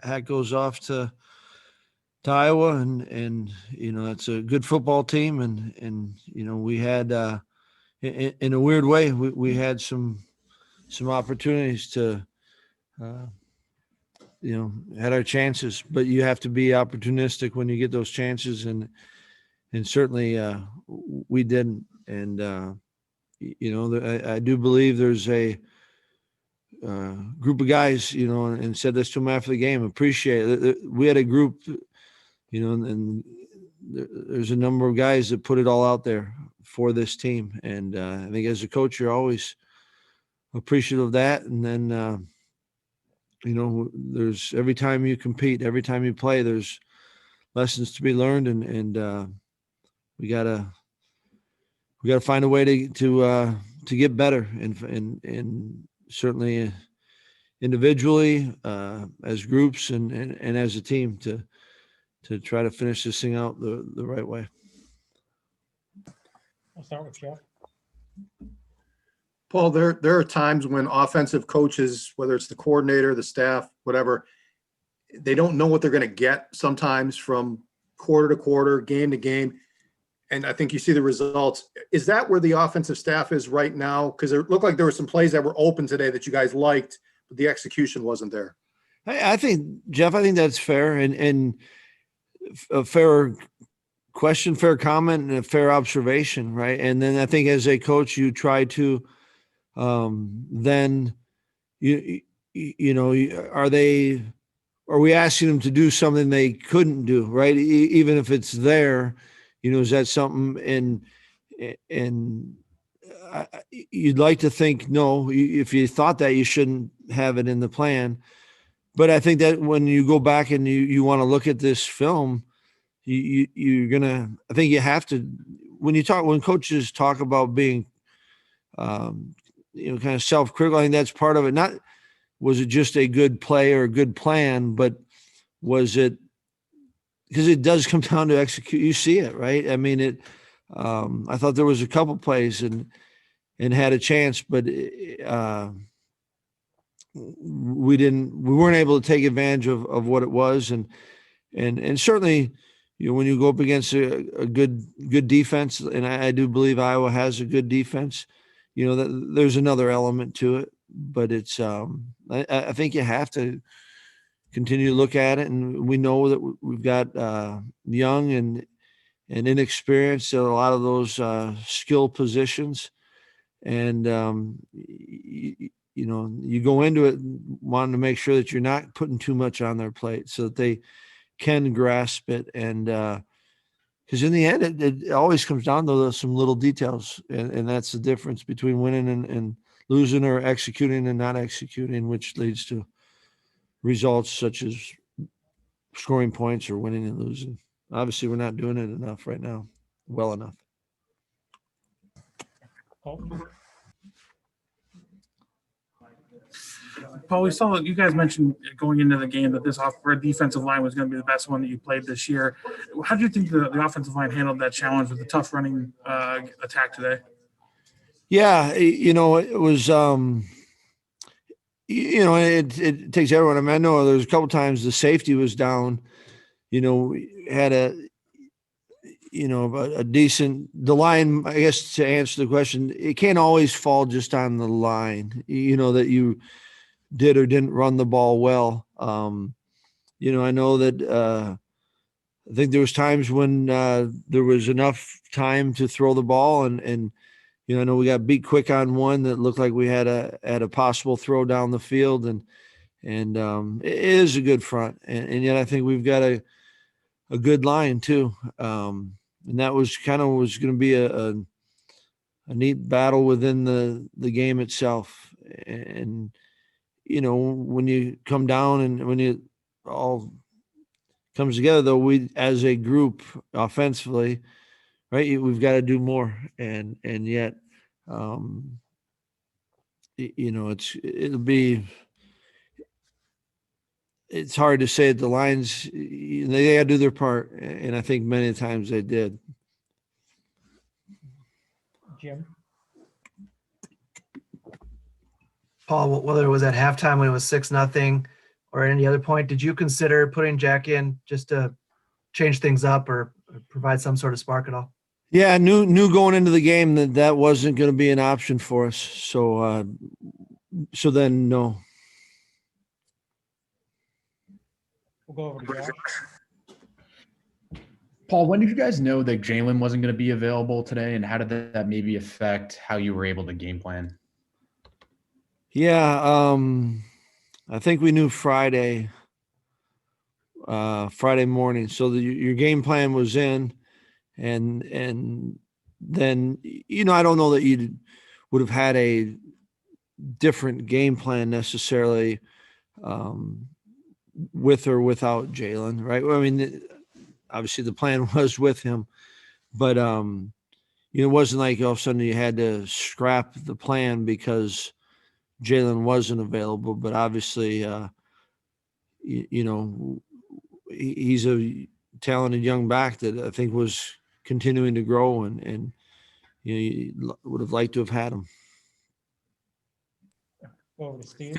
hat goes off to Iowa, and that's a good football team, and we had in a weird way we had some opportunities to had our chances, but you have to be opportunistic when you get those chances, and certainly we didn't. And I do believe there's a group of guys, and said this to them after the game, appreciate it. We had a group, and there's a number of guys that put it all out there for this team. And I think as a coach, you're always appreciative of that. And then, there's every time you compete, every time you play, there's lessons to be learned, and we gotta find a way to get better, and certainly individually, as groups, and as a team to try to finish this thing out the right way. I'll start with Jeff. Paul, there are times when offensive coaches, whether it's the coordinator, the staff, whatever, they don't know what they're going to get sometimes from quarter to quarter, game to game. And I think you see the results. Is that where the offensive staff is right now? Because it looked like there were some plays that were open today that you guys liked, but the execution wasn't there. I think, Jeff, that's fair, and a fair question, fair comment, and a fair observation, right? And then I think as a coach, you try to then are we asking them to do something they couldn't do, right? Even if it's there, is that something? And you'd like to think, no, if you thought that, you shouldn't have it in the plan. But I think that when you go back and you want to look at this film, you're gonna. I think you have to. When coaches talk about being, kind of self-critical, I think that's part of it. Not was it just a good play or a good plan, but was it, because it does come down to execute. You see it, right? I mean, I thought there was a couple plays and had a chance, but we weren't able to take advantage of what it was, and certainly, when you go up against a good defense, and I do believe Iowa has a good defense, that there's another element to it. But it's I think you have to continue to look at it, and we know that we've got young and inexperienced in a lot of those skill positions, and you go into it wanting to make sure that you're not putting too much on their plate so that they can grasp it. And because in the end, it always comes down to some little details, and that's the difference between winning and losing, or executing and not executing, which leads to results such as scoring points or winning and losing. Obviously, we're not doing it enough right now, well enough. Paul, we saw you guys mentioned going into the game that this defensive line was going to be the best one that you played this year. How do you think the offensive line handled that challenge with the tough running attack today? Yeah, it was, it takes everyone. I mean, I know there's a couple times the safety was down, had a decent, the line, I guess, to answer the question, it can't always fall just on the line, that you did or didn't run the ball well. I know that I think there was times when there was enough time to throw the ball, and I know we got beat quick on one that looked like we had a possible throw down the field, and it is a good front, and yet I think we've got a good line too, and that was going to be a neat battle within the game itself. And when you come down and when it all comes together, though, we as a group offensively, right, we've got to do more, and yet it's hard to say that the lines, they got to do their part, and I think many times they did. Jim. Paul, whether it was at halftime when it was 6-0, or at any other point, did you consider putting Jack in just to change things up or provide some sort of spark at all? Yeah, knew going into the game that wasn't going to be an option for us. So then no. We'll go over to Josh. Paul, when did you guys know that Jalen wasn't going to be available today, and how did that maybe affect how you were able to game plan? Yeah, I think we knew Friday morning. So your game plan was in, and then I don't know that you would have had a different game plan necessarily with or without Jalen, right? Well, I mean, obviously the plan was with him, but it wasn't like all of a sudden you had to scrap the plan because Jalen wasn't available. But obviously, he's a talented young back that I think was continuing to grow, and you would have liked to have had him. Go over to Steve.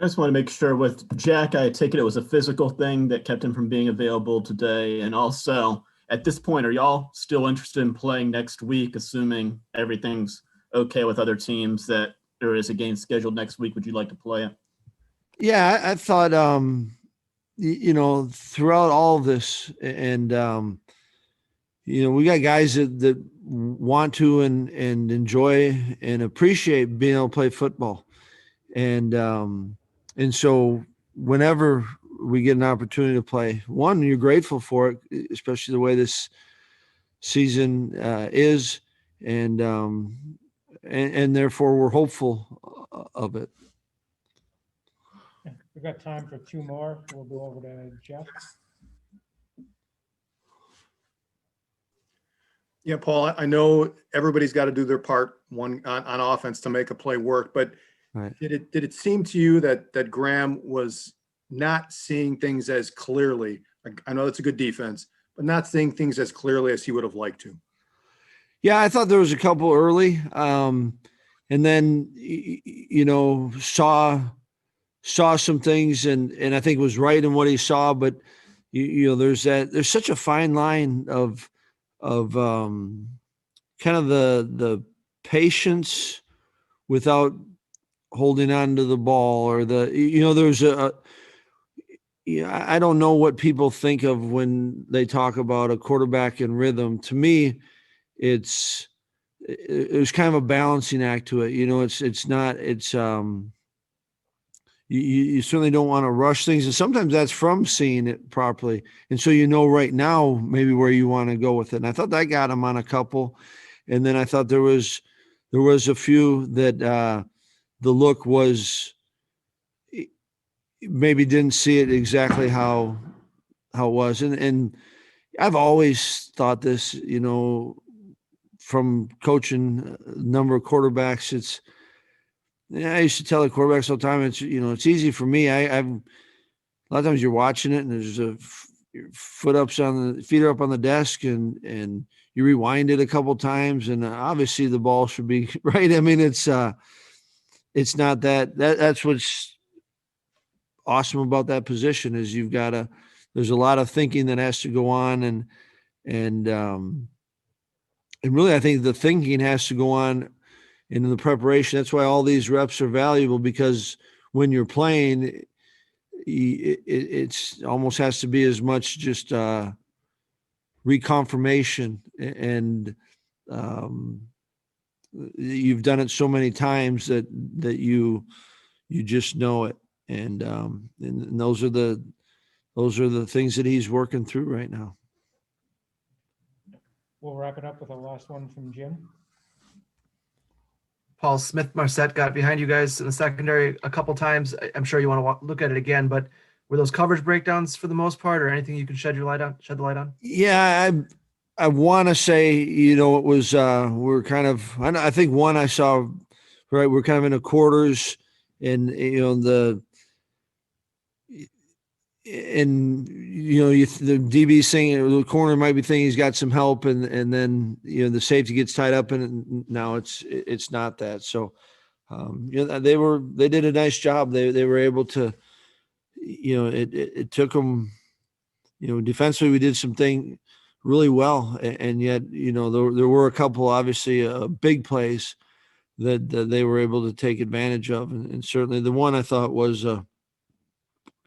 I just want to make sure with Jack, I take it was a physical thing that kept him from being available today. And also, at this point, are y'all still interested in playing next week, assuming everything's okay with other teams that there is a game scheduled next week? Would you like to play it? Yeah, I thought, throughout all of this, and we got guys that want to and enjoy and appreciate being able to play football, and so whenever we get an opportunity to play, one, you're grateful for it, especially the way this season is, and therefore we're hopeful of it. We've got time for two more. We'll go over to Jeff. Yeah, Paul, I know everybody's got to do their part on offense to make a play work, but Right. did it seem to you that Graham was not seeing things as clearly? I know that's a good defense, but not seeing things as clearly as he would have liked to. Yeah, I thought there was a couple early, and then saw some things, and I think was right in what he saw. But there's such a fine line of kind of the patience without holding on to the ball, or there's I don't know what people think of when they talk about a quarterback in rhythm. To me, it's kind of a balancing act to it. You certainly don't want to rush things, and sometimes that's from seeing it properly. And so right now maybe where you want to go with it. And I thought that got him on a couple, and then I thought there was a few that the look was maybe didn't see it exactly how it was, and I've always thought this, from coaching a number of quarterbacks. I used to tell the quarterbacks all the time, it's easy for me. I've a lot of times you're watching it and there's your feet are up on the desk, and you rewind it a couple times, and obviously the ball should be right. I mean, it's not that's what's awesome about that position is there's a lot of thinking that has to go on, and really I think the thinking has to go on in the preparation. That's why all these reps are valuable, because when you're playing, it's almost has to be as much just reconfirmation, and you've done it so many times that you just know it, and those are the things that he's working through right now. We'll wrap it up with a last one from Jim. Paul, Smith-Marset got behind you guys in the secondary a couple times. I'm sure you want to look at it again, but were those coverage breakdowns for the most part, or anything you can shed the light on? Yeah, I want to say, it was we're kind of, I think one I saw, right, we're kind of in the quarters, and the DB saying the corner might be thinking he's got some help, and then the safety gets tied up, and now it's not that. So They did a nice job. They were able to, it took them, defensively we did something really well, and yet, there were a couple, obviously, big plays that they were able to take advantage of, and certainly the one I thought was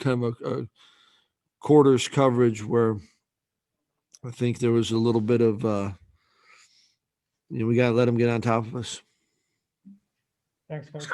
kind of a quarters coverage where I think there was a little bit of, we got to let them get on top of us. Thanks, Coach.